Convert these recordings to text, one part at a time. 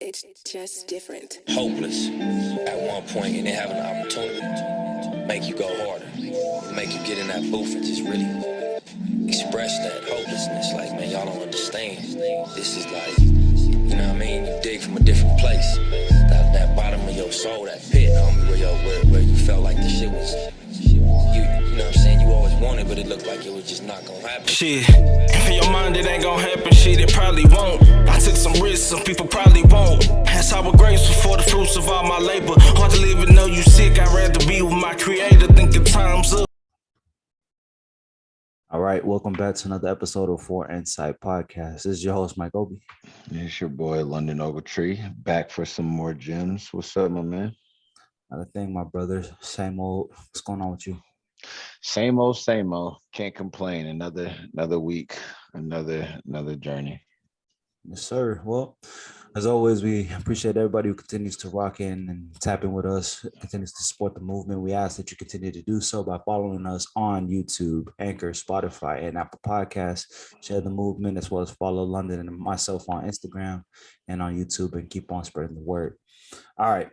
It's just different. Hopeless at one point and then having an opportunity to make you go harder, make you get in that booth and just really express that hopelessness. Like, man, y'all don't understand. This is like, you know what I mean? You dig from a different place. That bottom of your soul, that pit, homie, where you felt like the shit was, you know what I'm saying? You always wanted, but it looked like it was just not gonna happen. Shit, in your mind it ain't gonna happen, shit, it probably won't. I took some risks, some people probably won't. That's how we're grateful for the fruits of all my labor. Hard to live and know you sick, I'd rather be with my creator, thinking time's up. All right, welcome back to another episode of For Insight Podcast. This is your host, Mike Obi. It's your boy, London Ogletree, back for some more gems. What's up, my man? Another thing, my brother, same old. What's going on with you? Same old, same old. Can't complain. Another week, another journey. Yes, sir. Well, as always, we appreciate everybody who continues to rock in and tap in with us, continues to support the movement. We ask that you continue to do so by following us on YouTube, Anchor, Spotify, and Apple Podcasts. Share the movement as well as follow London and myself on Instagram and on YouTube and keep on spreading the word. All right.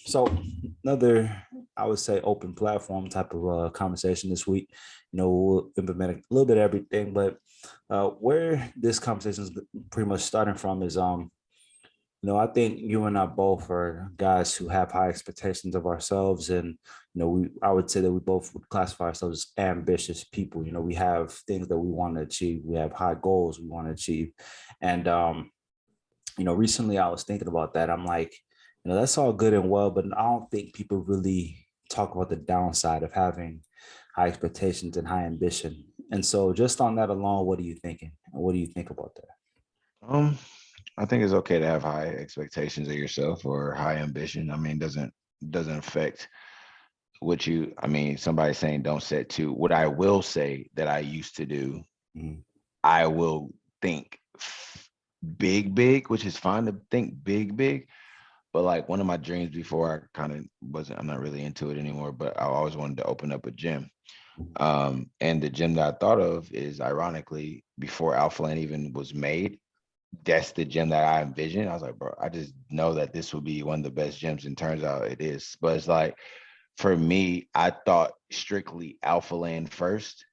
So another, I would say, open platform type of conversation this week. You know, we'll implement a little bit of everything, but where this conversation is pretty much starting from is, I think you and I both are guys who have high expectations of ourselves. And, I would say that we both would classify ourselves as ambitious people. We have things that we want to achieve. We have high goals we want to achieve. And, recently I was thinking about that. I'm like, that's all good and well, but I don't think people really talk about the downside of having high expectations and high ambition. And so just on that alone, what are you thinking? What do you think about that? I think it's okay to have high expectations of yourself or high ambition. I mean, doesn't affect what you, somebody saying don't set to. What I will say that I used to do, I will think big, which is fine to think big. But like one of my dreams before, I'm not really into it anymore, but I always wanted to open up a gym. And the gym that I thought of is, ironically, before Alpha Land even was made, that's the gym that I envisioned. I was like, bro, I just know that this would be one of the best gyms, and turns out it is. But it's like, for me, I thought strictly Alpha Land first,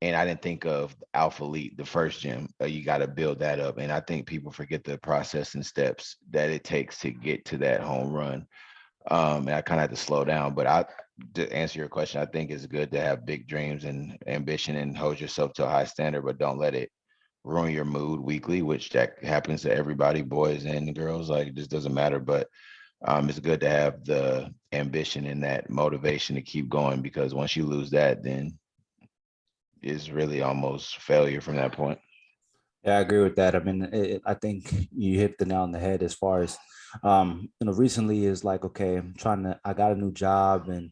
and I didn't think of Alpha Elite, the first gym. You got to build that up. And I think people forget the process and steps that it takes to get to that home run. And I kind of had to slow down. But to answer your question, I think it's good to have big dreams and ambition and hold yourself to a high standard, but don't let it ruin your mood weekly, which that happens to everybody, boys and girls. Like, it just doesn't matter. But it's good to have the ambition and that motivation to keep going, because once you lose that, then is really almost failure from that point. Yeah, I agree with that. I mean, I think you hit the nail on the head as far as, recently is like, okay, I got a new job and,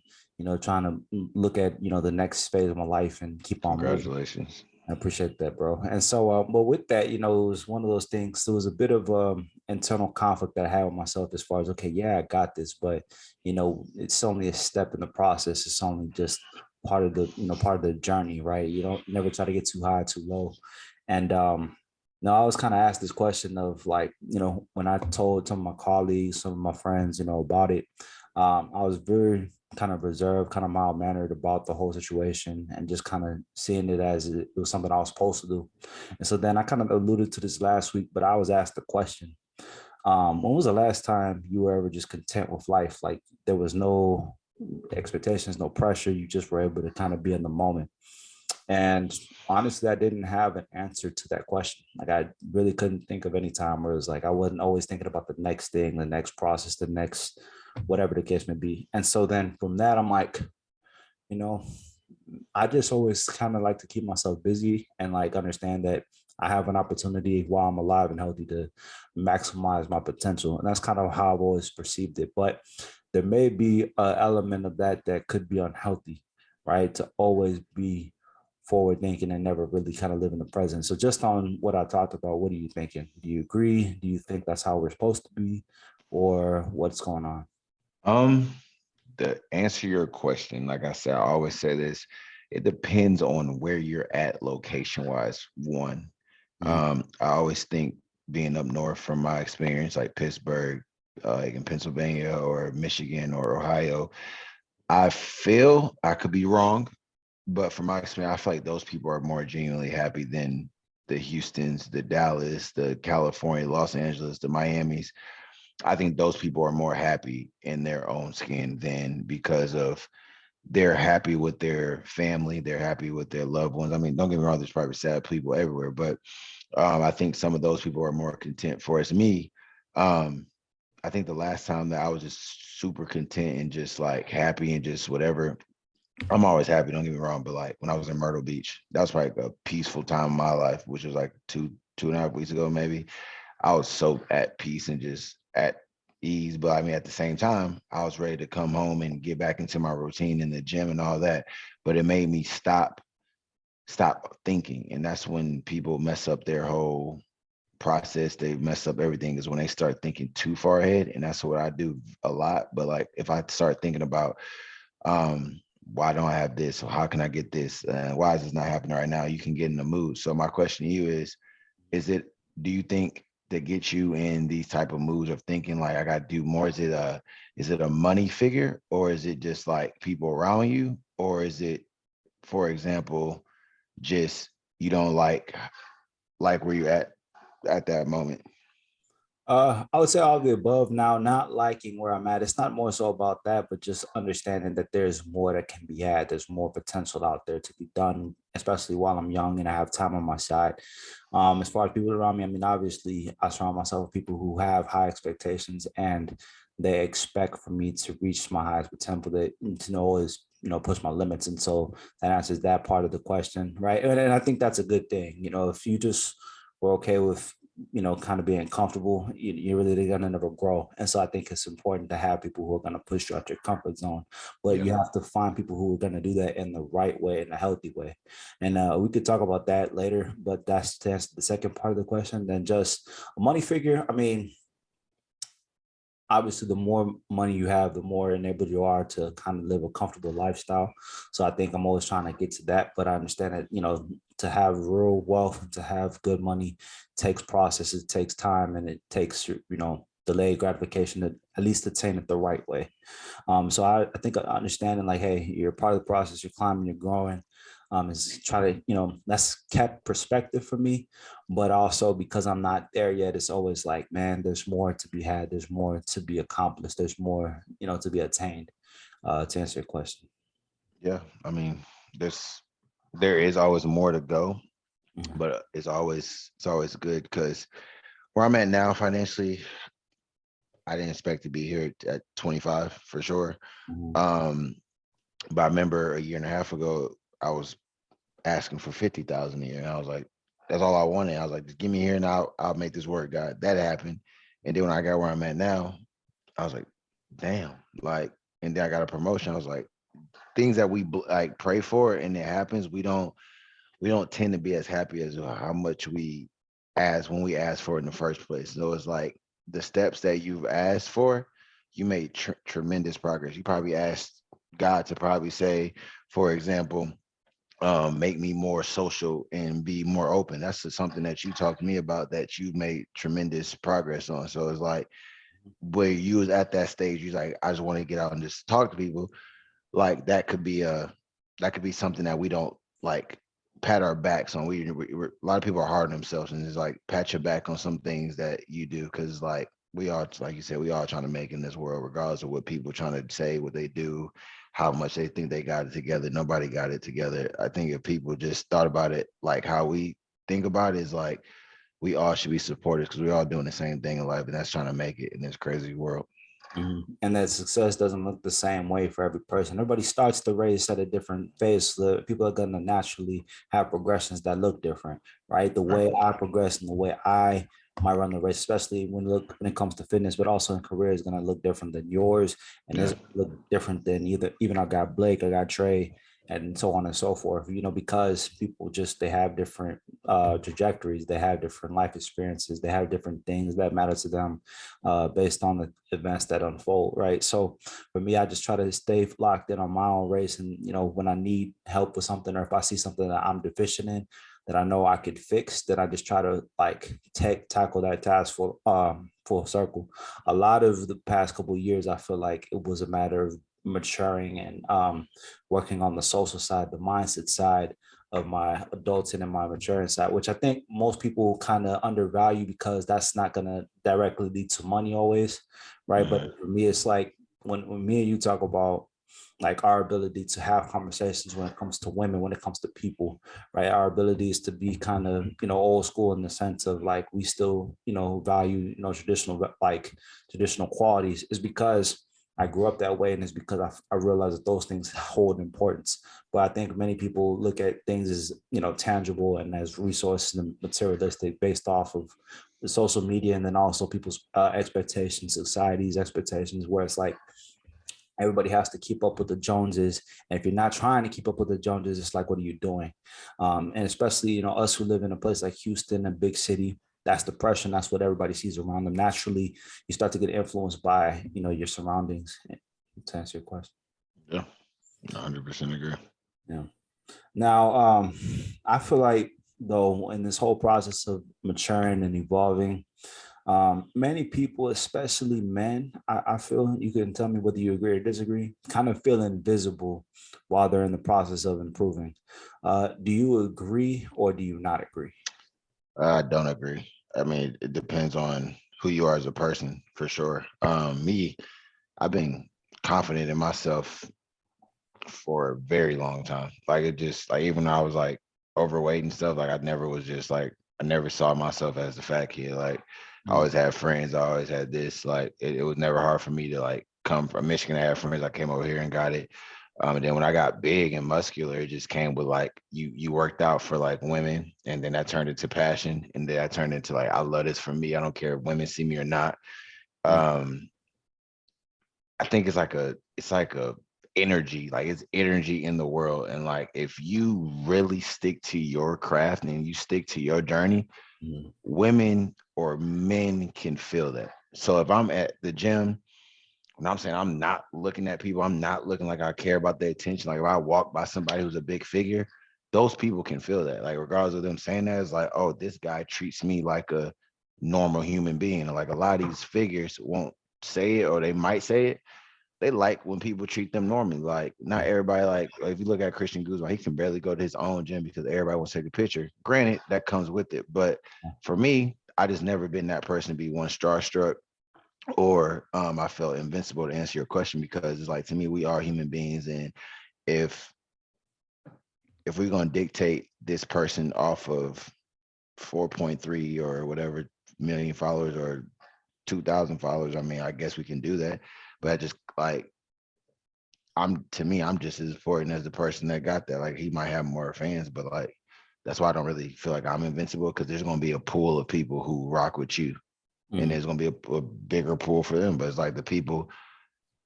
trying to look at, the next phase of my life and keep on moving. Congratulations. I appreciate that, bro. And so, but with that, it was one of those things. There was a bit of internal conflict that I had with myself as far as, okay, yeah, I got this, but, it's only a step in the process. It's only just part of the journey, right? You don't never try to get too high, too low. And I was kind of asked this question of like, when I told some of my colleagues, some of my friends, about it, I was very kind of reserved, kind of mild mannered about the whole situation, and just kind of seeing it as it was something I was supposed to do. And so then I kind of alluded to this last week, but I was asked the question, when was the last time you were ever just content with life? Like there was no expectations, no pressure. You just were able to kind of be in the moment. And honestly, I didn't have an answer to that question. Like I really couldn't think of any time where it was like I wasn't always thinking about the next thing, the next process, the next whatever the case may be. And so then from that, I'm like, I just always kind of like to keep myself busy and like understand that I have an opportunity while I'm alive and healthy to maximize my potential. And that's kind of how I've always perceived it. But there may be an element of that could be unhealthy, right? To always be forward thinking and never really kind of live in the present. So just on what I talked about, what are you thinking? Do you agree? Do you think that's how we're supposed to be, or what's going on? To answer your question, like I said, I always say this, it depends on where you're at location wise. One, I always think being up north from my experience, like Pittsburgh, like in Pennsylvania or Michigan or Ohio. I feel I could be wrong, but from my experience, I feel like those people are more genuinely happy than the Houstons, the Dallas, the California, Los Angeles, the Miamis. I think those people are more happy in their own skin than because of they're happy with their family, they're happy with their loved ones. I mean, don't get me wrong, there's probably sad people everywhere, but I think some of those people are more content. For as me, um, I think the last time that I was just super content and just like happy and just whatever. I'm always happy, don't get me wrong, but like when I was in Myrtle Beach, that was like a peaceful time in my life, which was like 2.5 weeks ago, maybe. I was so at peace and just at ease. But I mean, at the same time, I was ready to come home and get back into my routine in the gym and all that. But it made me stop thinking. And that's when people mess up their whole process. They mess up everything is when they start thinking too far ahead. And that's what I do a lot. But like if I start thinking about why don't I have this? Or how can I get this? Why is this not happening right now? You can get in the mood. So my question to you is it, do you think that gets you in these type of moods of thinking like I gotta do more? Is it a money figure, or is it just like people around you? Or is it, for example, just you don't like where you're at that moment? I would say all of the above. Now, not liking where I'm at. It's not more so about that, but just understanding that there's more that can be had. There's more potential out there to be done, especially while I'm young and I have time on my side. As far as people around me, I mean, obviously, I surround myself with people who have high expectations and they expect for me to reach my highest potential. They to know always, push my limits. And so that answers that part of the question, right? And I think that's a good thing. If you just were okay with kind of being comfortable, you're really gonna never grow. And so I think it's important to have people who are gonna push you out your comfort zone, but Yeah. you have to find people who are gonna do that in the right way, in a healthy way. And we could talk about that later, but that's to answer the second part of the question. Then just a money figure. I mean, obviously the more money you have, the more enabled you are to kind of live a comfortable lifestyle. So I think I'm always trying to get to that, but I understand that, to have real wealth, to have good money takes process, it takes time, and it takes, delayed gratification to at least attain it the right way. So I think understanding like, hey, you're part of the process, you're climbing, you're growing, is try to, that's kept perspective for me. But also because I'm not there yet, it's always like, man, there's more to be had, there's more to be accomplished, there's more, to be attained, to answer your question. Yeah. I mean, there is always more to go, Mhm. but it's always good because where I'm at now financially, I didn't expect to be here at 25 for sure. Mhm. Um, but I remember a year and a half ago, I was asking for 50,000 a year, and I was like, that's all I wanted. I was like, just give me here and I'll make this work, God. That happened, and then when I got where I'm at now, I was like, damn, like, and then I got a promotion. I was like, things that we like pray for and it happens, we don't tend to be as happy as how much we ask when we ask for it in the first place. So it's like the steps that you've asked for, you made tremendous progress. You probably asked God to probably say, for example, make me more social and be more open. That's something that you talked to me about that you made tremendous progress on. So it's like where you was at that stage, you was like, I just want to get out and just talk to people. Like that could be something that we don't like pat our backs on. A lot of people are hard on themselves and it's like pat your back on some things that you do because like we are, like you said, we all trying to make in this world, regardless of what people trying to say, what they do, how much they think they got it together. Nobody got it together. I think if people just thought about it like how we think about it is like we all should be supported because we all doing the same thing in life, and that's trying to make it in this crazy world. Mhm. And that success doesn't look the same way for every person. Everybody starts the race at a different phase. So the people are going to naturally have progressions that look different, right? The Right. way I progress and the way I might run the race, especially when it comes to fitness, but also in career, is going to look different than yours, and Yeah. it's gonna look different than even I got Blake, I got Trey, and so on and so forth. Because people just they have different trajectories, they have different life experiences, they have different things that matter to them based on the events that unfold, right? So for me, I just try to stay locked in on my own race. And, when I need help with something or if I see something that I'm deficient in, that I know I could fix, then I just try to like tackle that task for full circle. A lot of the past couple of years, I feel like it was a matter of maturing and working on the social side, the mindset side of my adulting and my maturing side, which I think most people kind of undervalue because that's not going to directly lead to money always, right? But for me, it's like when me and you talk about like our ability to have conversations when it comes to women, when it comes to people, right? Our ability is to be kind of, old school in the sense of like we still, value, traditional qualities is because I grew up that way, and it's because I realized that those things hold importance. But I think many people look at things as tangible and as resources and materialistic based off of the social media, and then also people's expectations, society's expectations, where it's like everybody has to keep up with the Joneses, and if you're not trying to keep up with the Joneses, it's like, what are you doing? And especially us who live in a place like Houston, a big city. That's depression. That's what everybody sees around them. Naturally, you start to get influenced by, your surroundings. To answer your question. Yeah, 100% agree. Yeah. Now, I feel like though in this whole process of maturing and evolving, many people, especially men, I feel, you can tell me whether you agree or disagree, kind of feel invisible while they're in the process of improving. Do you agree or do you not agree? I don't agree. I mean, it depends on who you are as a person, for sure. Me, I've been confident in myself for a very long time. Like it just like even when I was like overweight and stuff, like I never was just like I never saw myself as the fat kid. Like I always had friends, I always had this. Like it was never hard for me to like come from Michigan. I had friends. I came over here and got it. And then when I got big and muscular, it just came with like you worked out for like women, and then that turned into passion, and then I turned into like I love this for me. I don't care if women see me or not. I think it's like a energy, like it's energy in the world, and like if you really stick to your craft and you stick to your journey, women or men can feel that. So if I'm at the gym, and I'm saying I'm not looking at people, I'm not looking like I care about their attention. Like if I walk by somebody who's a big figure, those people can feel that. Like regardless of them saying that, it's like, oh, this guy treats me like a normal human being. And like a lot of these figures won't say it, or they might say it. They like when people treat them normally. Like not everybody, like if you look at Christian Guzman, he can barely go to his own gym because everybody wants to take a picture. Granted, that comes with it. But for me, I just never been that person to be one starstruck, or I felt invincible, to answer your question, because it's like, to me, we are human beings. And if we're going to dictate this person off of 4.3 or whatever million followers or 2,000 followers, I mean, I guess we can do that. But I just like, I'm just as important as the person that got that. Like he might have more fans, but like, that's why I don't really feel like I'm invincible, because there's going to be a pool of people who rock with you. And there's going to be a bigger pool for them. But it's like the people,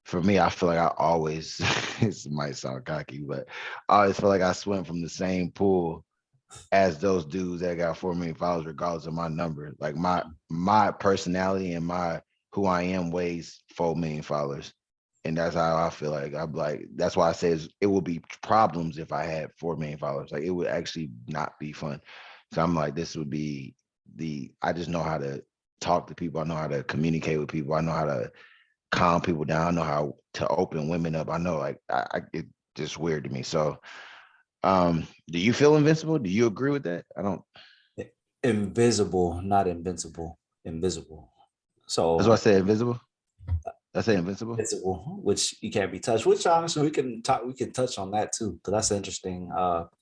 for me, I feel like I always, this might sound cocky, but I always feel like I swim from the same pool as those dudes that got 4 million followers, regardless of my number. Like my personality and who I am weighs 4 million followers. And that's how I feel like. I'm like, that's why I say it would be problems if I had 4 million followers. Like it would actually not be fun. So I'm like, this would be I just know how to talk to people. I know how to communicate with people. I know how to calm people down. I know how to open women up. I know, like, it's just weird to me. So do you feel invincible? Do you agree with that? I don't. Invisible, not invincible. Invisible. So that's why I say invisible. I say invincible. Invincible, which you can't be touched. Which honestly, we can touch on that too, because that's an interesting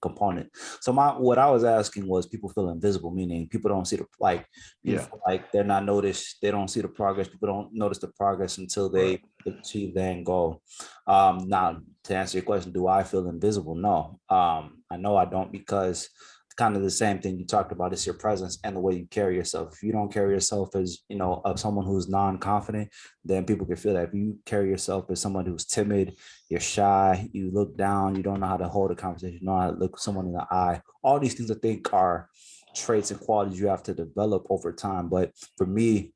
component. So what I was asking was, people feel invisible, meaning people don't see the like they're not noticed. They don't see the progress. People don't notice the progress until they achieve the end goal. Now, to answer your question, do I feel invisible? No. I know I don't, because kind of the same thing you talked about is your presence and the way you carry yourself. If you don't carry yourself as, of someone who's non-confident, then people can feel that. If you carry yourself as someone who's timid, you're shy, you look down, you don't know how to hold a conversation, you know how to look someone in the eye. All these things I think are traits and qualities you have to develop over time. But for me,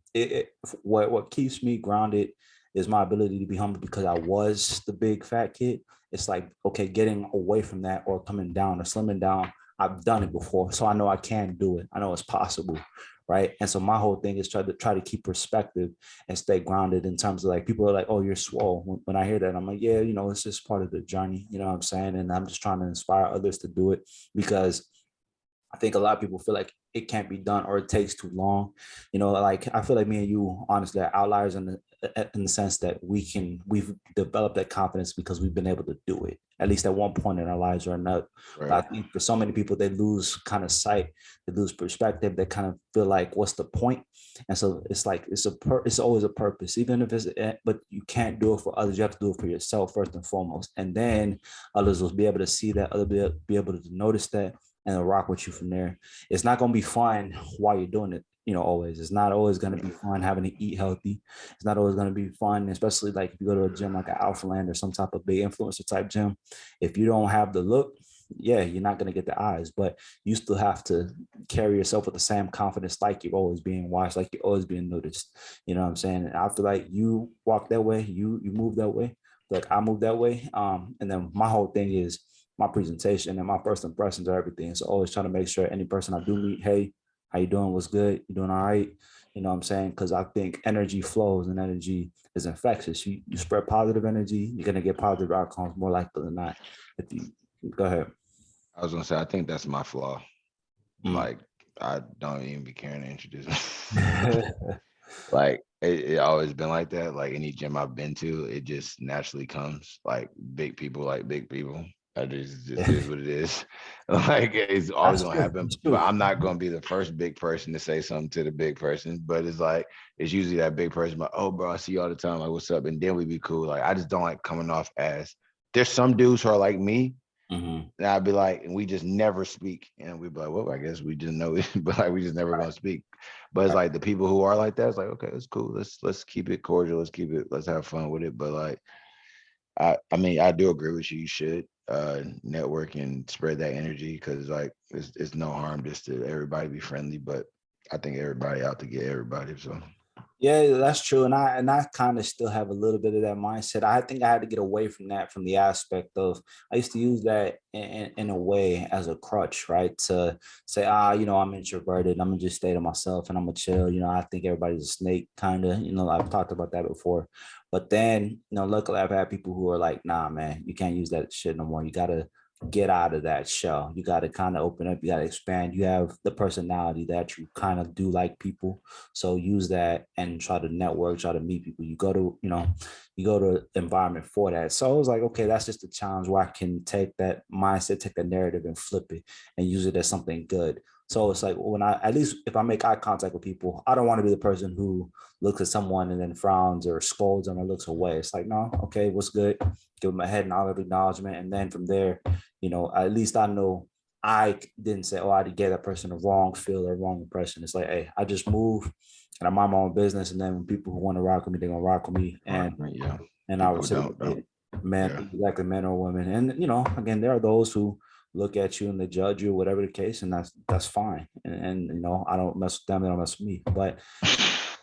what keeps me grounded is my ability to be humble, because I was the big fat kid. It's like, okay, getting away from that or coming down or slimming down, I've done it before, so I know I can do it. I know it's possible, right? And so my whole thing is try to keep perspective and stay grounded in terms of like people are like, oh, you're swole. When I hear that, I'm like, yeah, it's just part of the journey. You know what I'm saying? And I'm just trying to inspire others to do it because I think a lot of people feel like it can't be done or it takes too long. Like I feel like me and you honestly are outliers in the sense that we've developed that confidence because we've been able to do it, at least at one point in our lives or another. Right. But I think for so many people, they lose kind of sight, they lose perspective, they kind of feel like, what's the point? And so it's like, it's always a purpose, even if but you can't do it for others. You have to do it for yourself first and foremost. And then others will be able to see that, others be able to notice that, and they'll rock with you from there. It's not going to be fun while you're doing it. Always. It's not always going to be fun having to eat healthy. It's not always going to be fun, especially like if you go to a gym like an Alpha Land or some type of big influencer type gym. If you don't have the look, yeah, you're not going to get the eyes, but you still have to carry yourself with the same confidence, like you're always being watched, like you're always being noticed. You know what I'm saying? And I feel like you walk that way, you move that way, like I move that way. And then my whole thing is my presentation and my first impressions are everything. So always trying to make sure any person I do meet, hey, how you doing? What's good? You doing all right? You know what I'm saying? Because I think energy flows and energy is infectious. You spread positive energy, you're going to get positive outcomes more likely than not. If you go ahead. I was going to say, I think that's my flaw. Like, I don't even be caring to introduce me. Like, it always been like that. Like, any gym I've been to, it just naturally comes. Like, big people like big people. It just is what it is. Like, it's always gonna happen. But I'm not gonna be the first big person to say something to the big person. But it's like, it's usually that big person, like, oh, bro, I see you all the time. Like, what's up? And then we be cool. Like, I just don't like coming off as, there's some dudes who are like me. And I'd be like, and we just never speak. And we'd be like, well, I guess we just know it, but like, we just never gonna speak. But it's like the people who are like that, it's like, okay, it's cool. Let's keep it cordial. Let's have fun with it. But like, I mean, I do agree with you. You should network and spread that energy, because like it's no harm just to everybody be friendly. But I think everybody out to get everybody. So yeah, that's true. And I kind of still have a little bit of that mindset. I think I had to get away from that, from the aspect of, I used to use that in a way as a crutch, right? To say, I'm introverted. I'm gonna just stay to myself and I'm gonna chill. I think everybody's a snake, kind of, I've talked about that before. But then, luckily I've had people who are like, nah, man, you can't use that shit no more. You gotta get out of that shell. You got to kind of open up, you got to expand. You have the personality that you kind of do like people. So use that and try to network, try to meet people. You go to environment for that. So I was like, okay, that's just a challenge where I can take that mindset, take that narrative and flip it and use it as something good. So it's like, at least if I make eye contact with people, I don't want to be the person who looks at someone and then frowns or scolds them or looks away. It's like, no, okay, what's good? Give them a head nod of acknowledgement. And then from there, at least I know I didn't say, I did get that person a wrong feel or wrong impression. It's like, hey, I just move and I mind my own business. And then when people who want to rock with me, they're going to rock with me. And I would say, men, exactly, men or women. And, again, there are those who look at you and they judge you, whatever the case, and that's fine. And I don't mess with them, they don't mess with me. But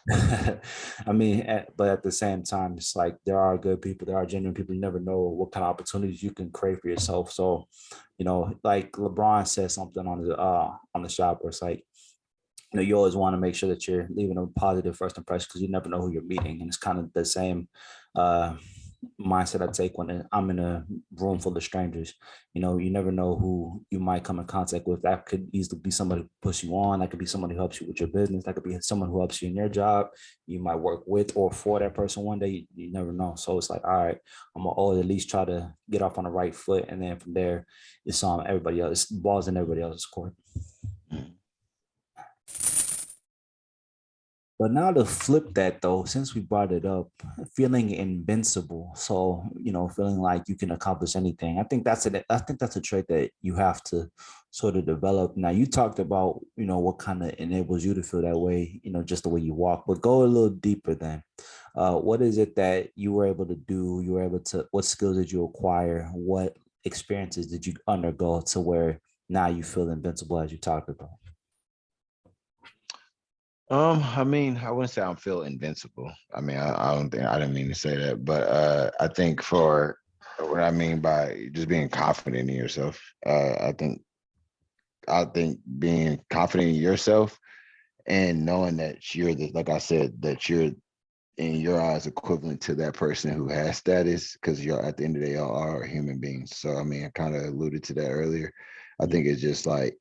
I mean, but at the same time, it's like there are good people, there are genuine people. You never know what kind of opportunities you can create for yourself. So, like LeBron said something on the shop where it's like, you always want to make sure that you're leaving a positive first impression, because you never know who you're meeting. And it's kind of the same mindset I take when I'm in a room full of strangers. You never know who you might come in contact with. That could easily be somebody who puts you on. That could be somebody who helps you with your business. That could be someone who helps you in your job. You might work with or for that person one day. You never know. So it's like, all right, I'm gonna always at least try to get off on the right foot, and then from there, it's everybody else. It's balls in everybody else's court. But now to flip that though, since we brought it up, feeling invincible. So, feeling like you can accomplish anything. I think that's a trait that you have to sort of develop. Now you talked about, what kind of enables you to feel that way, just the way you walk, but go a little deeper then. What is it that you were able to do? What skills did you acquire? What experiences did you undergo to where now you feel invincible, as you talked about? I mean, I wouldn't say I feel invincible. I mean, I didn't mean to say that, but I think for what I mean by just being confident in yourself, I think I think being confident in yourself and knowing that you're the, like I said, that you're in your eyes equivalent to that person who has status, because you're at the end of the day, y'all are human beings. So I mean, I kind of alluded to that earlier. I think it's just like,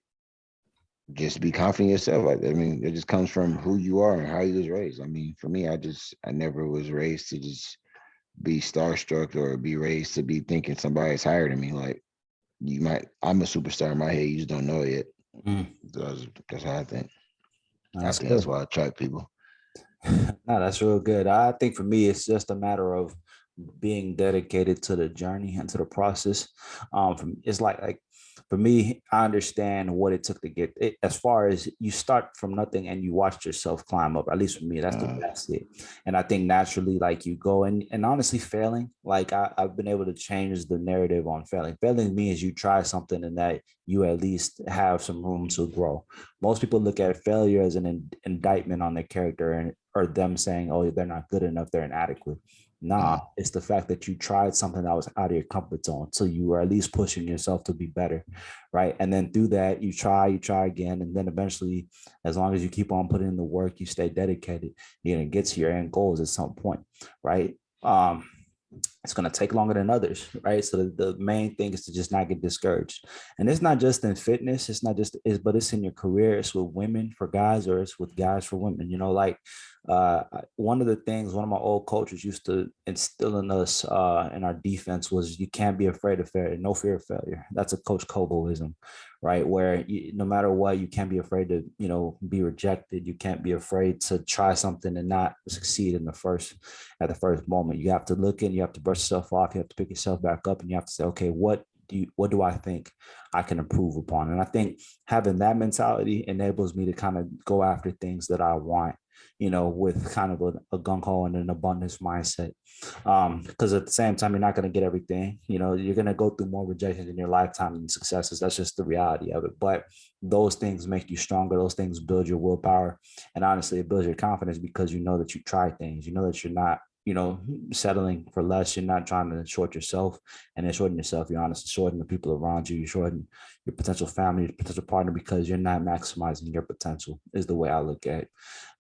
just be confident in yourself. Like, I mean, it just comes from who you are and how you was raised. I mean, for me, I never was raised to just be starstruck or be raised to be thinking somebody's higher than me. Like, I'm a superstar in my head, you just don't know it yet. Mm. That's how I think. That's That's good. why I attract people. No, that's real good. I think for me, it's just a matter of being dedicated to the journey and to the process. It's like for me, I understand what it took to get it. As far as you start from nothing and you watch yourself climb up. At least for me, that's the best it. And I think naturally, like you go and honestly, failing. Like I've been able to change the narrative on failing. Failing means you try something and that you at least have some room to grow. Most people look at failure as an indictment on their character and or them saying, oh, they're not good enough, they're inadequate. Nah, it's the fact that you tried something that was out of your comfort zone. So you were at least pushing yourself to be better. Right. And then through that, you try again. And then eventually, as long as you keep on putting in the work, you stay dedicated, you're going to get to your end goals at some point. Right. It's going to take longer than others, right? So the main thing is to just not get discouraged. And it's not just in fitness, it's not just, but it's in your career. It's with women for guys, or it's with guys for women. You know, like one of the things one of my old coaches used to instill in us in our defense was you can't be afraid of failure, no fear of failure. That's a Coach Koboism, right? Where no matter what, you can't be afraid to, be rejected. You can't be afraid to try something and not succeed at the first moment. You have to look in, you have to brush yourself off, you have to pick yourself back up, and you have to say, okay, what do I think I can improve upon? And I think having that mentality enables me to kind of go after things that I want, with kind of a gung-ho and an abundance mindset. Because at the same time, you're not going to get everything. You're going to go through more rejections in your lifetime than successes. That's just the reality of it. But those things make you stronger. Those things build your willpower. And honestly, it builds your confidence because you know that you try things. You know that you're not settling for less. You're not trying to short yourself, and then shorting yourself, you're honestly shorting the people around you. You're shorting your potential family, your potential partner, because you're not maximizing your potential, is the way I look at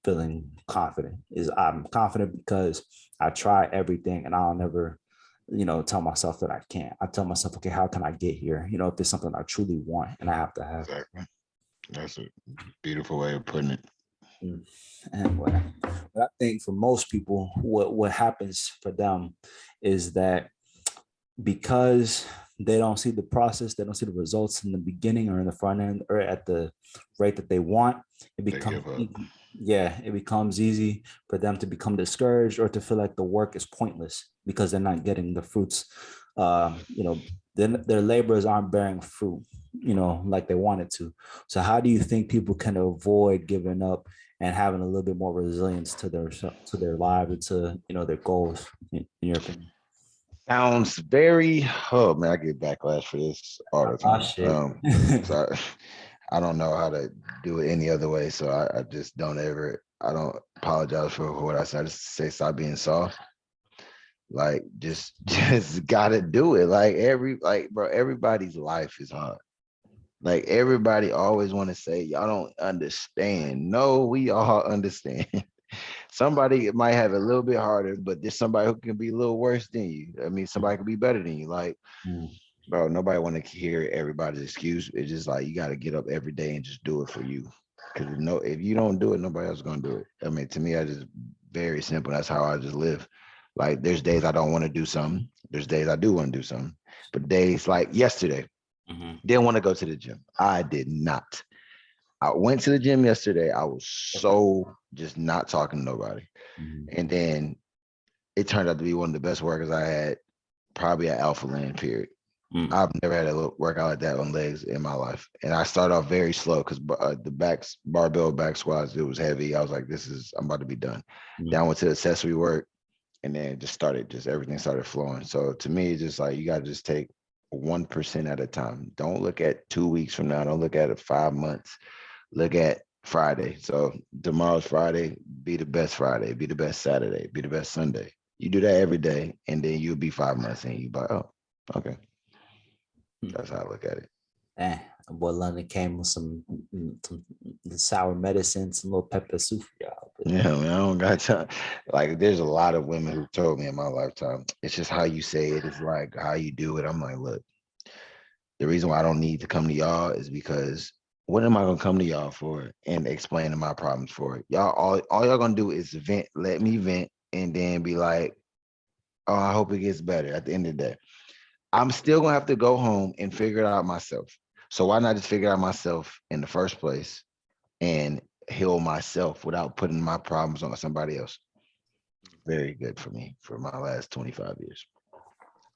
feeling confident. Is I'm confident because I try everything and I'll never, tell myself that I can't. I tell myself, okay, how can I get here? If there's something I truly want and I have to have. Exactly. That's a beautiful way of putting it. And what I think for most people, what happens for them is that because they don't see the process, they don't see the results in the beginning or in the front end or at the rate that they want, it becomes easy for them to become discouraged or to feel like the work is pointless because they're not getting the fruits. Their labors aren't bearing fruit, like they wanted to. So how do you think people can avoid giving up and having a little bit more resilience to their lives and to their goals, in your opinion? Sounds very, oh man, I get backlash for this all the time. So I don't know how to do it any other way. So I just I don't apologize for what I said. I just say stop being soft. Like just gotta do it. Bro, everybody's life is hard. Like everybody always want to say, y'all don't understand. No, we all understand. Somebody might have it a little bit harder, but there's somebody who can be a little worse than you. I mean, somebody could be better than you. Like, bro, nobody want to hear everybody's excuse. It's just like, you got to get up every day and just do it for you. Because if you don't do it, nobody else is going to do it. I mean, to me, I just very simple. That's how I just live. Like, there's days I don't want to do something. There's days I do want to do something. But days like yesterday, didn't want to go to the gym. I did not. I went to the gym yesterday. I was so just not talking to nobody. And then it turned out to be one of the best workouts I had probably at Alpha Land, period. I've never had a workout like that on legs in my life. And I started off very slow because the barbell back squats, it was heavy. I was like, I'm about to be done. Then I went to accessory work and then everything started flowing. So to me, it's just like, you got to just take 1% at a time. Don't look at 2 weeks from now. Don't look at it 5 months. Look at Friday. So tomorrow's Friday, be the best Friday, be the best Saturday, be the best Sunday. You do that every day, and then you'll be 5 months and you like, oh, okay. That's how I look at it. Boy, London came with some sour medicine, some little pepper soup for y'all. But Yeah, man, I don't got time. Like, there's a lot of women who told me in my lifetime, it's just how you say it. It's like how you do it. I'm like, look, the reason why I don't need to come to y'all is because what am I gonna come to y'all for and explaining my problems for? Y'all, all y'all gonna do is vent, let me vent, and then be like, oh, I hope it gets better at the end of the day. I'm still gonna have to go home and figure it out myself. So why not just figure it out myself in the first place and heal myself without putting my problems on somebody else? Very good for me for my last 25 years.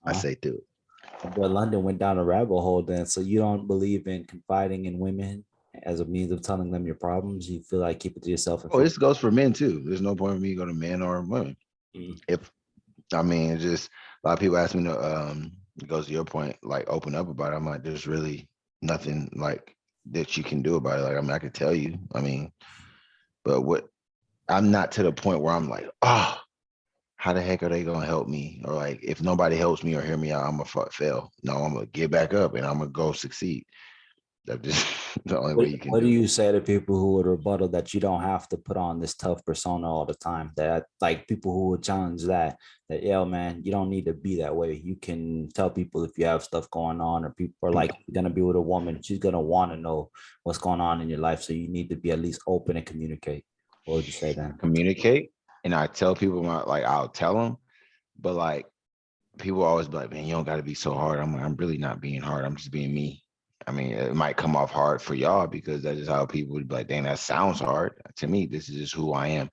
I say through it. boy, London went down a rabbit hole then. So you don't believe in confiding in women as a means of telling them your problems? You feel like keep it to yourself? Oh, this goes for men too. There's no point for me to go to men or women. Mm. If I mean, it's just a lot of people ask me to it goes to your point, like open up about it. I'm like, there's really nothing like that you can do about it. Like, I mean, I could tell you, I mean, but what I'm not to the point where I'm like, oh, how the heck are they gonna help me? Or like, if nobody helps me or hear me out, I'm gonna fail. No, I'm gonna get back up and I'm gonna go succeed. That's just the only way you can What do do it. you say to people who would rebuttal that you don't have to put on this tough persona all the time? That like people who would challenge that yo man, you don't need to be that way. You can tell people if you have stuff going on, or people are like, you're gonna be with a woman, she's gonna want to know what's going on in your life. So you need to be at least open and communicate. What would you say then? Communicate, and I tell people like I'll tell them, but like people always be like, man, you don't got to be so hard. I'm like, I'm really not being hard. I'm just being me. I mean, it might come off hard for y'all because that's just how people would be like, dang, that sounds hard. To me, this is just who I am.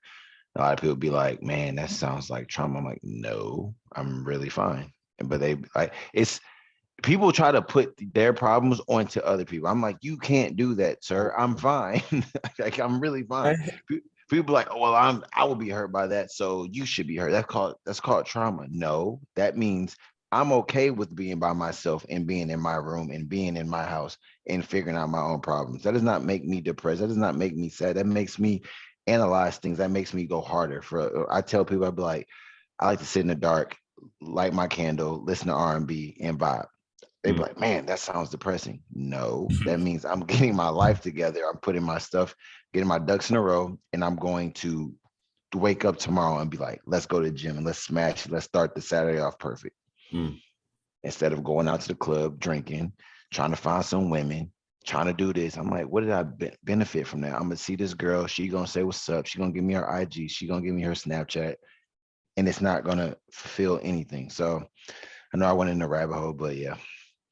A lot of people be like, man, that sounds like trauma. I'm like, no, I'm really fine. But they like, it's people try to put their problems onto other people. I'm like, you can't do that, sir. I'm fine. Like, I'm really fine. People be like, oh, well, I will be hurt by that, so you should be hurt. That's called trauma. No, that means I'm okay with being by myself and being in my room and being in my house and figuring out my own problems. That does not make me depressed. That does not make me sad. That makes me analyze things. That makes me go harder. I tell people, I be like, I like to sit in the dark, light my candle, listen to R&B and vibe. They be like, man, that sounds depressing. No, that means I'm getting my life together. I'm putting my stuff, getting my ducks in a row, and I'm going to wake up tomorrow and be like, let's go to the gym and let's smash. Let's start the Saturday off perfect. Instead of going out to the club, drinking, trying to find some women, trying to do this. I'm like, what did I benefit from that? I'm gonna see this girl. She gonna say what's up. She gonna give me her IG. She gonna give me her Snapchat, and it's not gonna fulfill anything. So I know I went in the rabbit hole, but yeah.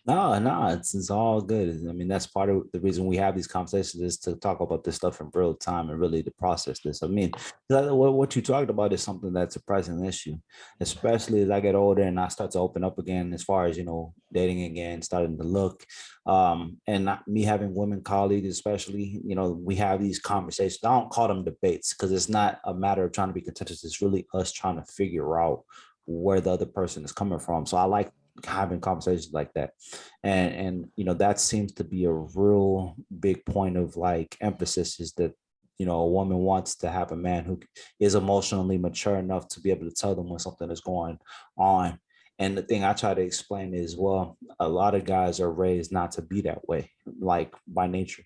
No, it's all good. I mean, that's part of the reason we have these conversations, is to talk about this stuff in real time and really to process this. I mean, what you talked about is something that's a present issue, especially as I get older and I start to open up again, as far as, dating again, starting to look, and me having women colleagues, especially, we have these conversations. I don't call them debates because it's not a matter of trying to be contentious. It's really us trying to figure out where the other person is coming from. So I like having conversations like that, and that seems to be a real big point of like emphasis, is that a woman wants to have a man who is emotionally mature enough to be able to tell them when something is going on. And the thing I try to explain is, well, a lot of guys are raised not to be that way, like by nature.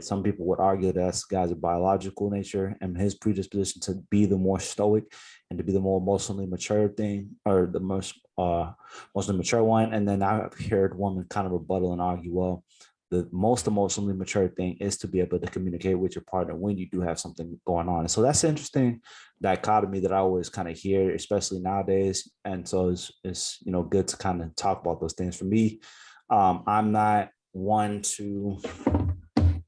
Some people would argue that's guys' biological nature and his predisposition to be the more stoic and to be the more emotionally mature thing, or the most emotionally mature one. And then I've heard women kind of rebuttal and argue, well, the most emotionally mature thing is to be able to communicate with your partner when you do have something going on. And so that's an interesting dichotomy that I always kind of hear, especially nowadays. And so it's good to kind of talk about those things. For me, I'm not one to,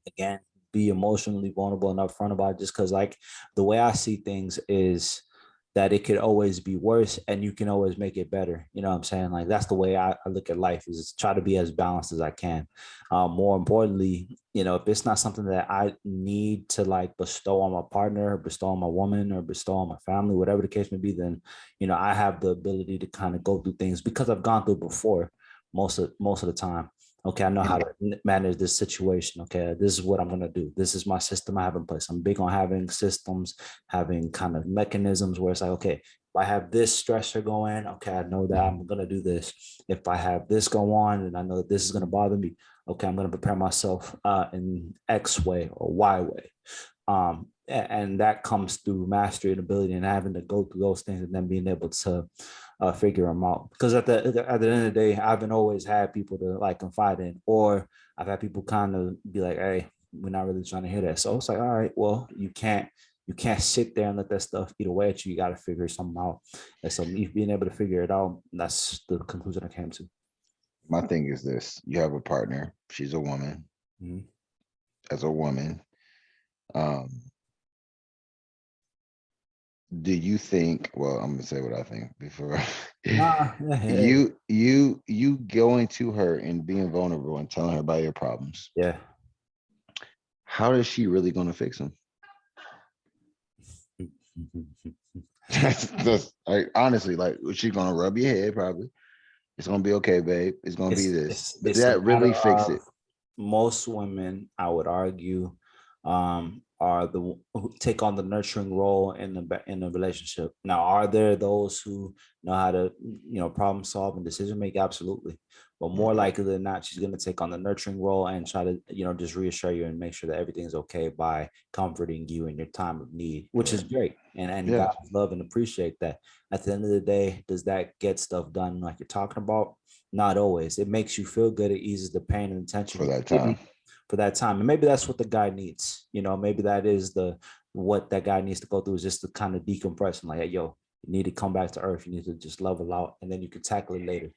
again, be emotionally vulnerable and upfront about it, just because like the way I see things is that it could always be worse and you can always make it better. You know what I'm saying? Like, that's the way I look at life, is try to be as balanced as I can. More importantly, if it's not something that I need to like bestow on my partner, or bestow on my woman, or bestow on my family, whatever the case may be, then, I have the ability to kind of go through things because I've gone through before most of the time. Okay, I know how to manage this situation. Okay, this is what I'm going to do. This is my system I have in place. I'm big on having systems, having kind of mechanisms where it's like, okay, I have this stressor going, okay, I know that I'm gonna do this. If I have this go on and I know that this is gonna bother me, okay, I'm gonna prepare myself in X way or Y way. And that comes through mastery and ability and having to go through those things and then being able to figure them out. Because at the end of the day, I haven't always had people to like confide in, or I've had people kind of be like, "Hey, we're not really trying to hear that." So it's like, all right, well, you can't sit there and let that stuff eat away at you. You got to figure something out. And so me being able to figure it out, that's the conclusion I came to. My thing is this: you have a partner. She's a woman. Mhm. As a woman, um, do you think? Well, I'm gonna say what I think before. Nah, yeah, You going to her and being vulnerable and telling her about your problems. yeah. How is she really gonna fix them? That's like honestly, like is she gonna rub your head? Probably. It's gonna be okay, babe. It's gonna be this. But It's a that really matter fix of it. most women, I would argue, are who take on the nurturing role in the relationship. Now, are there those who know how to problem solve and decision make? Absolutely, but more likely than not, she's going to take on the nurturing role and try to just reassure you and make sure that everything's okay by comforting you in your time of need, which is great, and Yeah. guys love and appreciate that. At the end of the day, does that get stuff done like you're talking about? Not always. It makes you feel good. It eases the pain and tension For you that give you time. for that time. And maybe that's what the guy needs. Maybe that is what that guy needs to go through, is just to kind of decompress and like, hey, yo, you need to come back to earth. You need to just level out, and then you can tackle it later.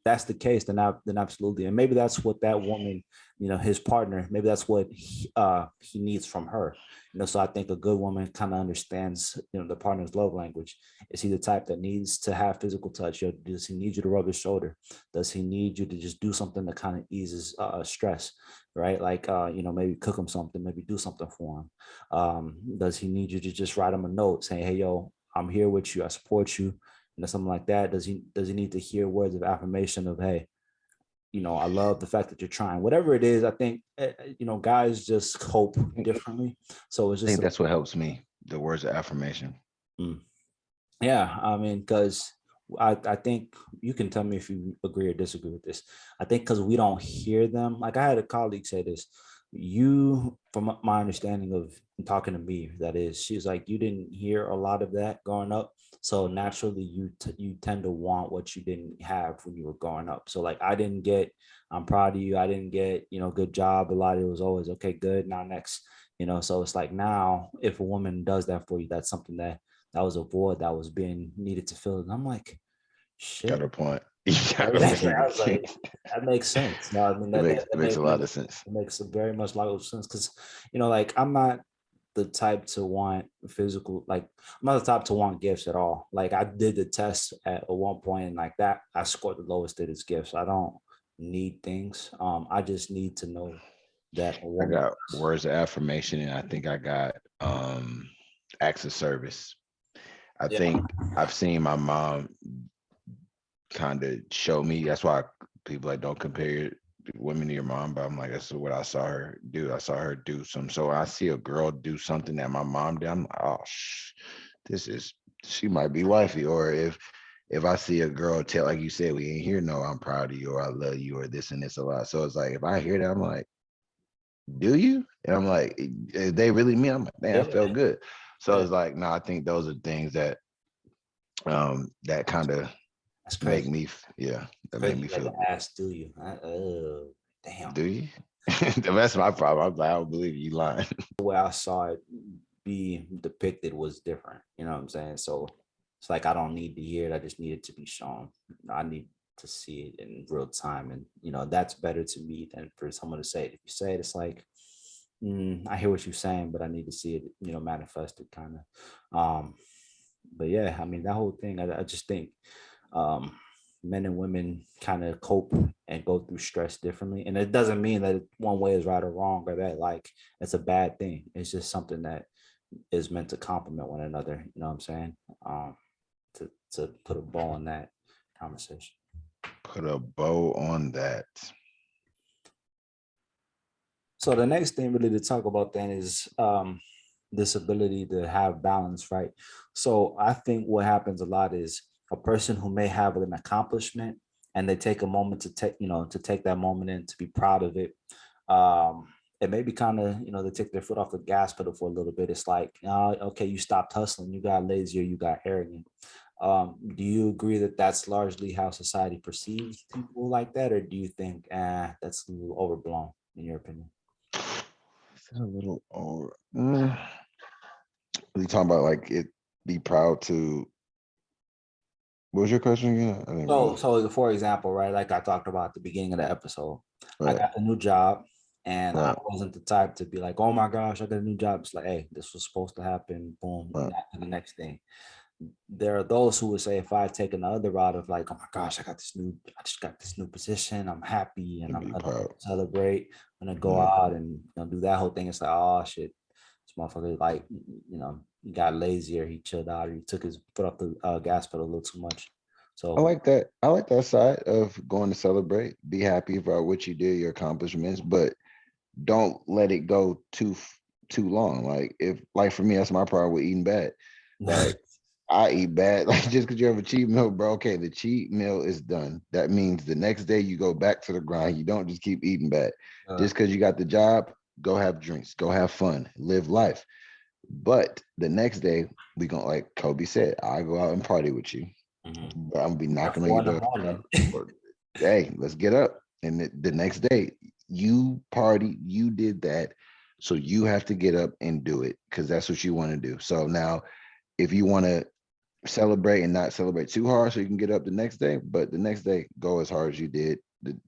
That's the case, then absolutely. And maybe that's what that woman, his partner, maybe that's what he needs from her. So I think a good woman kind of understands, the partner's love language. Is he the type that needs to have physical touch? Or does he need you to rub his shoulder? Does he need you to just do something that kind of eases stress, right? Like, maybe cook him something, maybe do something for him. Does he need you to just write him a note saying, hey, yo, I'm here with you. I support you, something like that? Does he need to hear words of affirmation of, hey, I love the fact that you're trying, whatever it is. I think, guys just cope differently. So it's I just, think that's what helps me. The words of affirmation. yeah, I mean, because I think you can tell me if you agree or disagree with this. I think because we don't hear them. Like I had a colleague say this. From my understanding of talking to me, that is, she's like, you didn't hear a lot of that growing up. So naturally, you tend to want what you didn't have when you were growing up. So like, I didn't get, I'm proud of you. I didn't get, good job. A lot of it was always, okay, good. Now next, so it's like now if a woman does that for you, that's something that was a void that was being needed to fill. And I'm like, Got shit. a point. I was like, that makes sense. No, I mean, It makes a lot of sense. it makes a very much logical sense because, like I'm not the type to want physical, like I'm not the type to want gifts at all. Like I did the test at one point and like that, I scored the lowest at his gifts. I don't need things. I just need to know that a I woman. got words of affirmation, and I think I got acts of service. I think I've seen my mom kind of show me. That's why people like don't compare women to your mom, but I'm like, that's what I saw her do. I saw her do some. So I see a girl do something that my mom did, I'm like, oh, she might be wifey. Or if I see a girl tell, like you said, we ain't here, no, I'm proud of you, or I love you, or this and this a lot. So it's like, if I hear that, I'm like, do you? And I'm like, they really mean? I'm like, man, I felt good. So it's like, no, I think those are things that that kind of make me, that make me feel good. Ask, do you? Damn. Do you? That's my problem. I'm like, I don't believe you lying. The way I saw it be depicted was different. You know what I'm saying? So it's like I don't need to hear it. I just need it to be shown. I need to see it in real time, and that's better to me than for someone to say it. If you say it, it's like, I hear what you're saying, but I need to see it, manifested, kind of. But yeah, I mean, that whole thing, I just think men and women kind of cope and go through stress differently. And it doesn't mean that one way is right or wrong, or that like it's a bad thing. It's just something that is meant to complement one another. You know what I'm saying? To put a bow on that conversation. Put a bow on that. So the next thing really to talk about then is this ability to have balance, right? So I think what happens a lot is a person who may have an accomplishment and they take a moment to take, to take that moment and to be proud of it. It may be kind of, they take their foot off the gas pedal for a little bit. It's like, okay, you stopped hustling, you got lazy, or you got arrogant. Do you agree that that's largely how society perceives people like that, or do you think that's a little overblown in your opinion? It's a little over. You talking about like it? Be proud to. What was your question again? I didn't So, really. so for example, right, like I talked about at the beginning of the episode, I Right, got a new job, and I right, wasn't the type to be like, "Oh my gosh, I got a new job." It's like, "Hey, this was supposed to happen." Boom, right. back to the next thing. There are those who would say, if I take another route of like, "Oh my gosh, I just got this new position. I'm happy, and And I'm be gonna proud. celebrate. I'm gonna go Yeah. out and do that whole thing." It's like, oh shit, this motherfucker like, he got lazier, he chilled out, or he took his foot off the gas pedal a little too much. I So like that. I like that side of going to celebrate. Be happy about what you did, your accomplishments, but don't let it go too long. Like if like for me, that's my problem with eating bad. Like I eat bad. Like just because you have a cheat meal, bro. Okay, the cheat meal is done. That means the next day you go back to the grind. You don't just keep eating bad. uh, Just because you got the job, go have drinks, go have fun, live life. But the next day, we gonna like Kobe said, I go out and party with you. mhm. But I'm gonna be At knocking on four your in the door. morning. Or, hey, let's get up. And the next day, you party, you did that. So you have to get up and do it because that's what you want to do. So now, if you want to celebrate and not celebrate too hard, so you can get up the next day, but the next day, go as hard as you did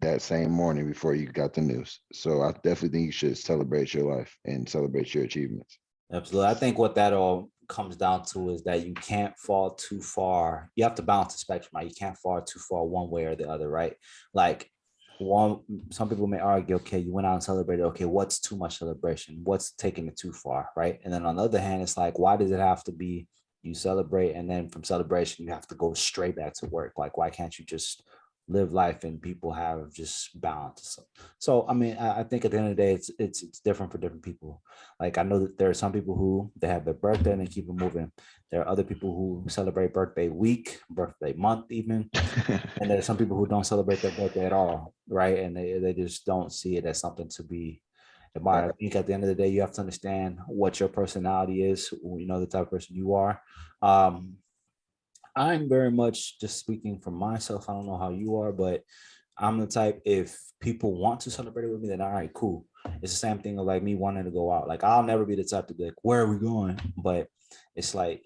that same morning before you got the news. So I definitely think you should celebrate your life and celebrate your achievements. Absolutely. I think what that all comes down to is that you can't fall too far. You have to balance the spectrum, right? You can't fall too far one way or the other, right? Like one, some people may argue, okay, you went out and celebrated. Okay, what's too much celebration? What's taking it too far, right? And then on the other hand, it's like, why does it have to be you celebrate and then from celebration you have to go straight back to work? Like, why can't you just live life and people have just balance? So I mean, I think at the end of the day, it's different for different people. Like I know that there are some people who they have their birthday and they keep it moving. There are other people who celebrate birthday week, birthday month, even. And there's some people who don't celebrate their birthday at all, right? And they just don't see it as something to be admired. I think at the end of the day, you have to understand what your personality is, the type of person you are. Um, I'm very much just speaking for myself. I don't know how you are, but I'm the type, if people want to celebrate it with me, then all right, cool. It's the same thing of like me wanting to go out. Like I'll never be the type to be like, where are we going? But it's like,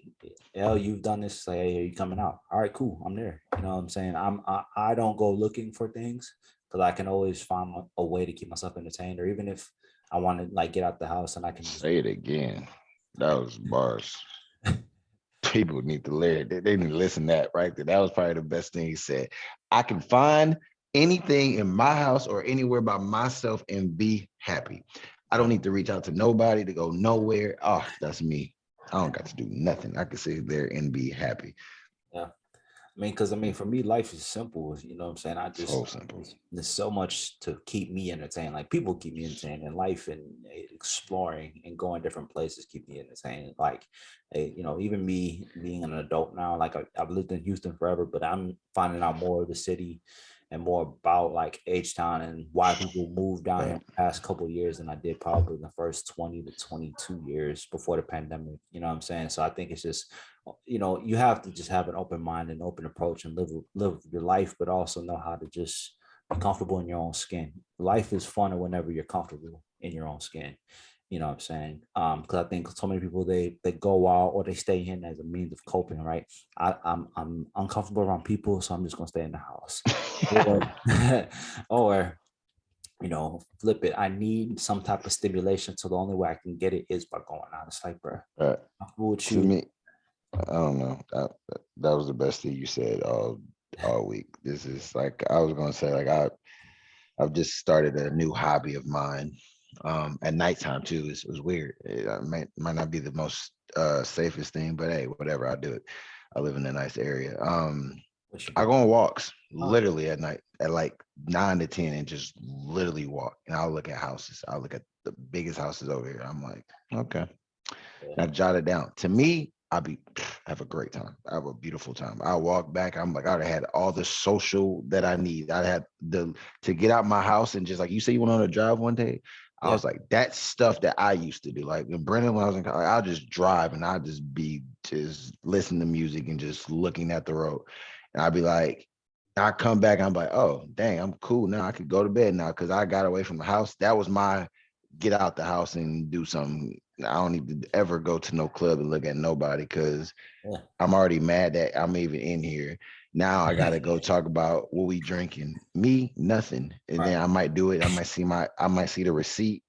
L, you've done this. Like, hey, are you coming out? All right, cool. I'm there. You know what I'm saying? I don't go looking for things because I can always find a way to keep myself entertained. Or even if I want to like get out the house and I can just Say it again. That was bars. People need to learn. They need to listen to that right there. That was probably the best thing he said. I can find anything in my house or anywhere by myself and be happy. I don't need to reach out to nobody to go nowhere. Oh, that's me. I don't got to do nothing. I can sit there and be happy. yeah. I mean, for me, life is simple. What I'm saying? So simple. There's so much to keep me entertained. Like people keep me entertained, and life and exploring and going different places keep me entertained. Like, even me being an adult now, like I've lived in Houston forever, but I'm finding out more of the city and more about like H-Town and why people moved down here Right. in the past couple of years than I did probably the first 20 to 22 years before the pandemic. You know what I'm saying? So I think it's just, you have to just have an open mind and open approach and live your life, but also know how to just be comfortable in your own skin. Life is funner whenever you're comfortable in your own skin. You know what I'm saying? Because I think so many people they go out or they stay in as a means of coping, right? I'm uncomfortable around people, so I'm just gonna stay in the house. Or, or flip it. I need some type of stimulation, so the only way I can get it is by going out. It's like, bro, Right. I'm cool with To you. me, I don't know. That was the best thing you said all week. This is like I was gonna say, like I've just started a new hobby of mine. At nighttime too. It was weird. It might not be the most safest thing, but hey, whatever. I do it. I live in a nice area. What you I do? go on walks Oh, literally at night at like 9 to 10 and just literally walk. And I'll look at houses. I'll look at the biggest houses over here. I'm like, okay. and I jot it down. To me, have a great time. I have a beautiful time. I walk back. I'm like, I'd have had all the social that I need. I had to get out my house and just like you say, you went on a drive one day. I was like, that's stuff that I used to do. Like when Brennan, when I was in college, I'll just drive and I'll just be just listening to music and just looking at the road. And I'd be like, I come back, I'm like, oh, dang, I'm cool now. I could go to bed now because I got away from the house. That was my get out the house and do something. I don't need to ever go to no club and look at nobody because I'm already mad that I'm even in here. Now I gotta go talk about what we drinking. Me, nothing. And then I might do it. I might see the receipt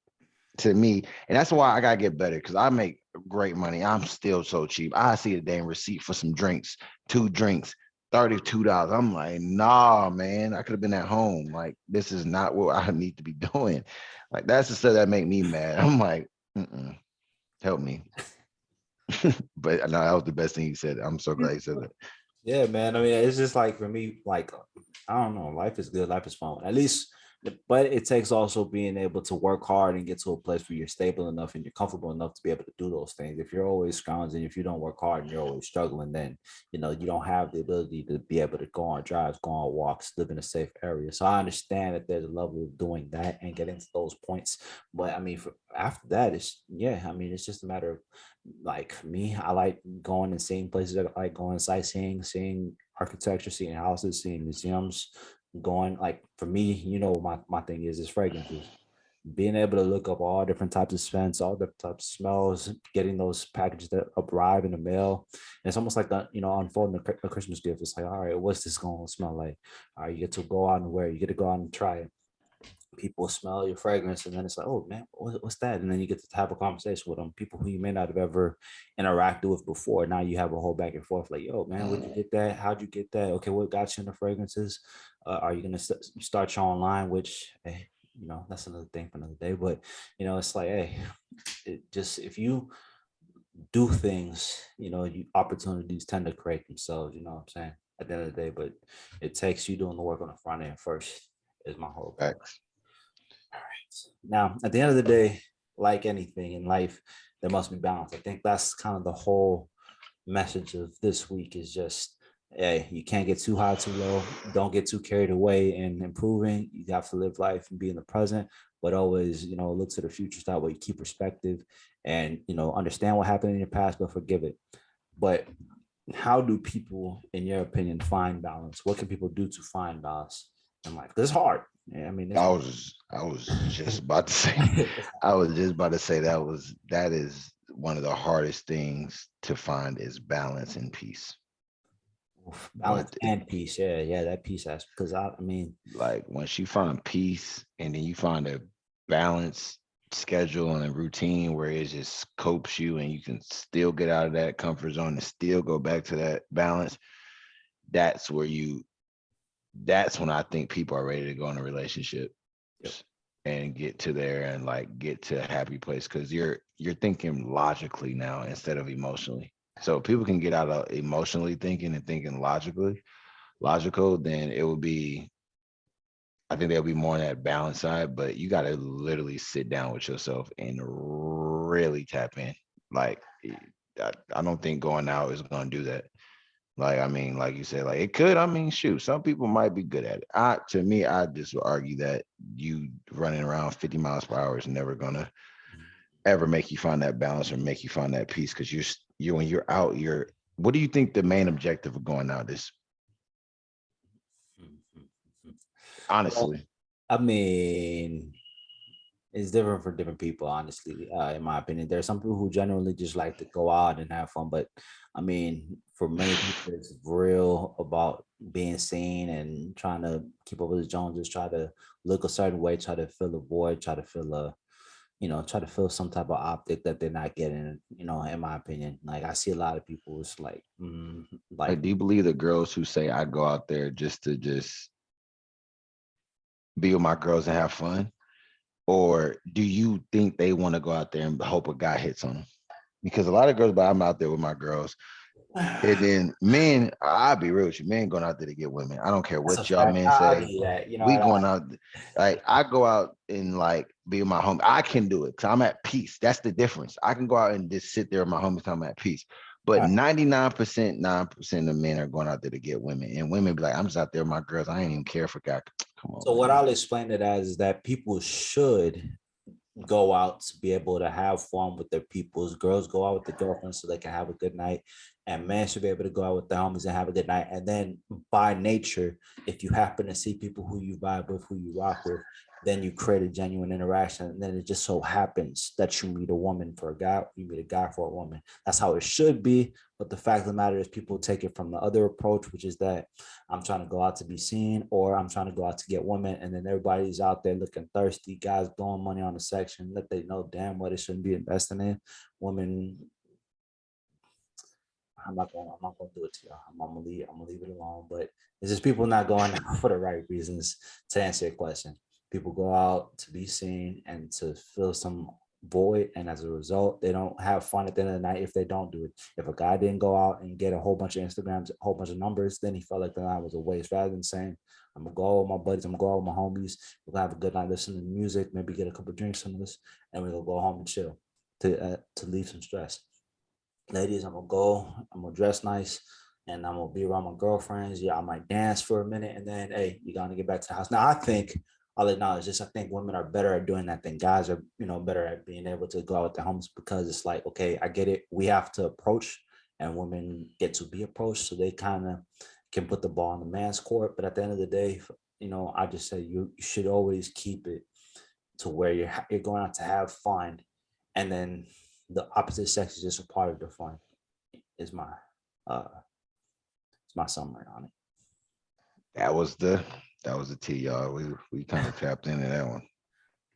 to me. And that's why I gotta get better because I make great money. I'm still so cheap. I see the damn receipt for some drinks, 2 drinks, $32. I'm like, nah, man, I could have been at home. Like, this is not what I need to be doing. Like, that's the stuff that make me mad. I'm like, help me. But no, that was the best thing he said. I'm so glad he said that. Yeah, man. I mean, it's just like for me, like, I don't know, life is good, life is fun. At least, but it takes also being able to work hard and get to a place where you're stable enough and you're comfortable enough to be able to do those things. If you're always scrounging, if you don't work hard and you're always struggling, then you don't have the ability to be able to go on drives, go on walks, live in a safe area. So I understand that there's a level of doing that and getting to those points. But I mean, after that, it's just a matter of, like, for me, I like going and seeing places. I like going sightseeing, seeing architecture, seeing houses, seeing museums, going, like, for me, my thing is fragrances. Being able to look up all different types of scents, all different types of smells, getting those packages that arrive in the mail. And it's almost like unfolding a Christmas gift. It's like, all right, what's this going to smell like? All right, you get to go out and wear it. You get to go out and try it. People smell your fragrance, and then it's like, oh man, what's that? And then you get to have a conversation with them, people who you may not have ever interacted with before. Now you have a whole back and forth, like, yo, man, where'd you get that? How'd you get that? Okay, what got you in the fragrances? Are you gonna start your online? Which, hey, that's another thing for another day. But it's like, hey, if you do things, opportunities tend to create themselves. You know what I'm saying? At the end of the day, but it takes you doing the work on the front end first. Is my whole point. All right. Now, at the end of the day, like anything in life, there must be balance. I think that's kind of the whole message of this week is just, hey, you can't get too high, too low. Don't get too carried away in improving. You have to live life and be in the present, but always, look to the future style where you keep perspective and, understand what happened in your past, but forgive it. But how do people, in your opinion, find balance? What can people do to find balance in life? Because it's hard. Yeah, I mean, I was just about to say, that is one of the hardest things to find is balance and peace. Balance and peace. Yeah, that peace aspect. Because I mean, like once you find peace and then you find a balanced schedule and a routine where it just copes you and you can still get out of that comfort zone and still go back to that balance, that's when I think people are ready to go in a relationship and get to there and like get to a happy place, because you're thinking logically now instead of emotionally. So if people can get out of emotionally thinking and thinking logical, then it will be, I think they'll be more on that balance side. But you got to literally sit down with yourself and really tap in. Like, I don't think going out is going to do that. Like, I mean, like you said, like it could, I mean, shoot, some people might be good at it. To me, I just would argue that you running around 50 miles per hour is never gonna ever make you find that balance or make you find that peace. Cause you're when you're out, what do you think the main objective of going out is? Honestly. Well, I mean, it's different for different people, honestly, in my opinion. There are some people who generally just like to go out and have fun, but I mean, for many people, it's real about being seen and trying to keep up with the Joneses, try to look a certain way, try to fill a void, try to fill some type of optic that they're not getting, in my opinion. Like, I see a lot of people, it's like, like, do you believe the girls who say I go out there just to be with my girls and have fun? Or do you think they want to go out there and hope a guy hits on them? Because a lot of girls, but I'm out there with my girls. And then men, I'll be real with you, men going out there to get women. I don't care what y'all men say. We going out, like I go out and like be with my home. I can do it because I'm at peace. That's the difference. I can go out and just sit there with my homies. I'm at peace. But 99%, 9% of men are going out there to get women, and women be like, "I'm just out there with my girls. I ain't even care for God." Come on. So what I'll explain it as is that people should go out to be able to have fun with their peoples. Girls go out with their girlfriends so they can have a good night, and men should be able to go out with their homies and have a good night. And then by nature, if you happen to see people who you vibe with, who you rock with, then you create a genuine interaction. And then it just so happens that you meet a woman for a guy, you meet a guy for a woman. That's how it should be. But the fact of the matter is people take it from the other approach, which is that I'm trying to go out to be seen, or I'm trying to go out to get women. And then everybody's out there looking thirsty, guys blowing money on the section that they know damn well they shouldn't be investing in. Women, I'm not gonna do it to y'all. I'm gonna leave it alone. But it's just people not going out for the right reasons. To answer your question, people go out to be seen and to fill some void, and as a result, they don't have fun at the end of the night if they don't do it. If a guy didn't go out and get a whole bunch of Instagrams, a whole bunch of numbers, then he felt like the night was a waste. Rather than saying, I'm gonna go out with my buddies, I'm gonna go out with my homies, we're gonna have a good night, listen to music, maybe get a couple drinks from this, and we're gonna go home and chill to leave some stress. Ladies, I'm gonna dress nice, and I'm gonna be around my girlfriends. Yeah, I might dance for a minute, and then hey, you gotta get back to the house. Now I think I'll acknowledge this. I think women are better at doing that than guys are, better at being able to go out with their homes, because it's like, okay, I get it. We have to approach, and women get to be approached. So they kind of can put the ball in the man's court. But at the end of the day, I just say you should always keep it to where you're going out to have fun. And then the opposite sex is just a part of the fun, is my summary on it. That was the T, y'all. We kind of tapped into that one.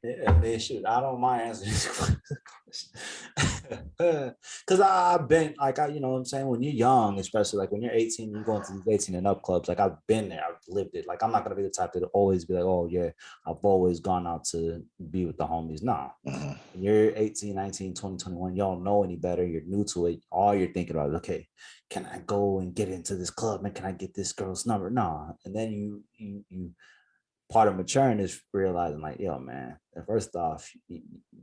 Yeah, they should. I don't mind answering this question. Because I've been like, you know what I'm saying? When you're young, especially like when you're 18, you're going to these 18 and up clubs. Like I've been there, I've lived it. Like I'm not going to be the type to always be like, oh yeah, I've always gone out to be with the homies. Nah, when you're 18, 19, 20, 21, you don't know any better. You're new to it. All you're thinking about is, okay, can I go and get into this club? And can I get this girl's number? Nah. And then you part of maturing is realizing like, yo, man, first off,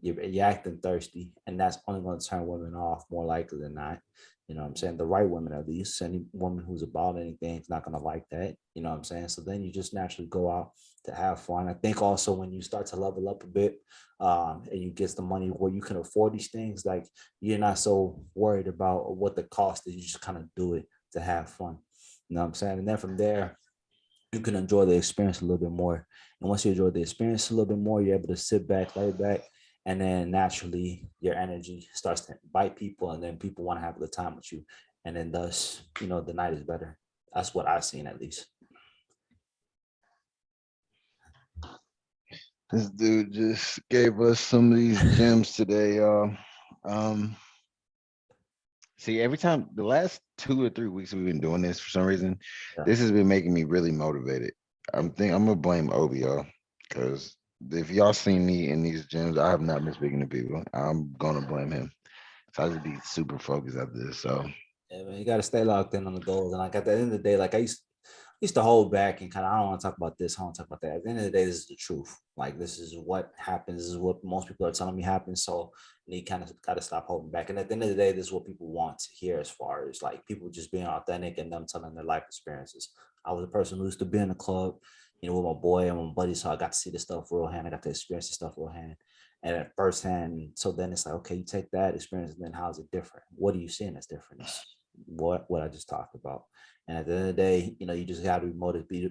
you're acting thirsty, and that's only going to turn women off more likely than not. You know what I'm saying? The right women, at least. Any woman who's about anything is not going to like that. You know what I'm saying? So then you just naturally go out to have fun. I think also when you start to level up a bit, and you get the money where you can afford these things, like you're not so worried about what the cost is. You just kind of do it to have fun. You know what I'm saying? And then from there, you can enjoy the experience a little bit more. And once you enjoy the experience a little bit more, you're able to sit back, lay back, and then naturally your energy starts to invite people, and then people want to have a good time with you. And then thus, the night is better. That's what I've seen, at least. This dude just gave us some of these gems today, y'all. See, every time the last 2 or 3 weeks we've been doing this, for some reason, this has been making me really motivated. I'm gonna blame Obi, y'all, because if y'all seen me in these gyms, I have not been speaking to people. I'm gonna blame him. So I just be super focused after this. So yeah, man, you gotta stay locked in on the goals. And like at the end of the day, like I used to hold back and kind of, I don't want to talk about this, I don't want to talk about that. At the end of the day, this is the truth. Like this is what happens, this is what most people are telling me happens. So you kind of got to stop holding back. And at the end of the day, this is what people want to hear, as far as like people just being authentic and them telling their life experiences. I was a person who used to be in a club, with my boy and my buddy, so I got to see the stuff real hand. I got to experience the stuff real hand and at first hand. So then it's like, okay, you take that experience, and then how's it different? What are you seeing that's different? It's what I just talked about. And at the end of the day, you just got to be motivated, be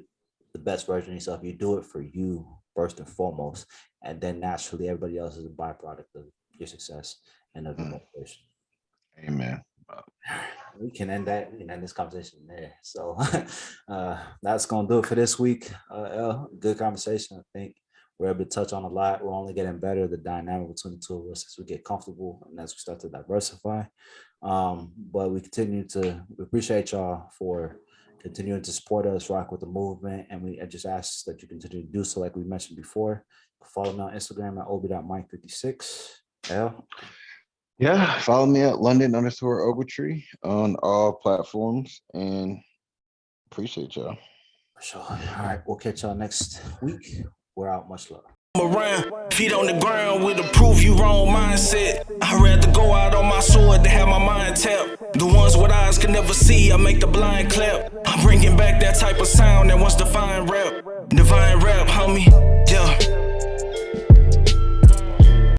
the best version of yourself. You do it for you first and foremost, and then naturally everybody else is a byproduct of your success and of your motivation. Amen. We can end that. We can end this conversation there. So that's gonna do it for this week. Good conversation. I think we're able to touch on a lot. We're only getting better. The dynamic between the two of us as we get comfortable and as we start to diversify. But we appreciate y'all for continuing to support us, rock with the movement, and I just ask that you continue to do so, like we mentioned before. Follow me on Instagram at obi.mike56. Yeah, follow me at London_Ogletree on all platforms, and appreciate y'all. For sure. All right, we'll catch y'all next week. We're out. Much love. around. Feet on the ground with a prove you wrong mindset. I'd rather go out on my sword than have my mind tapped. The ones with eyes can never see, I make the blind clap. I'm bringing back that type of sound that once defined rap. Divine rap, homie.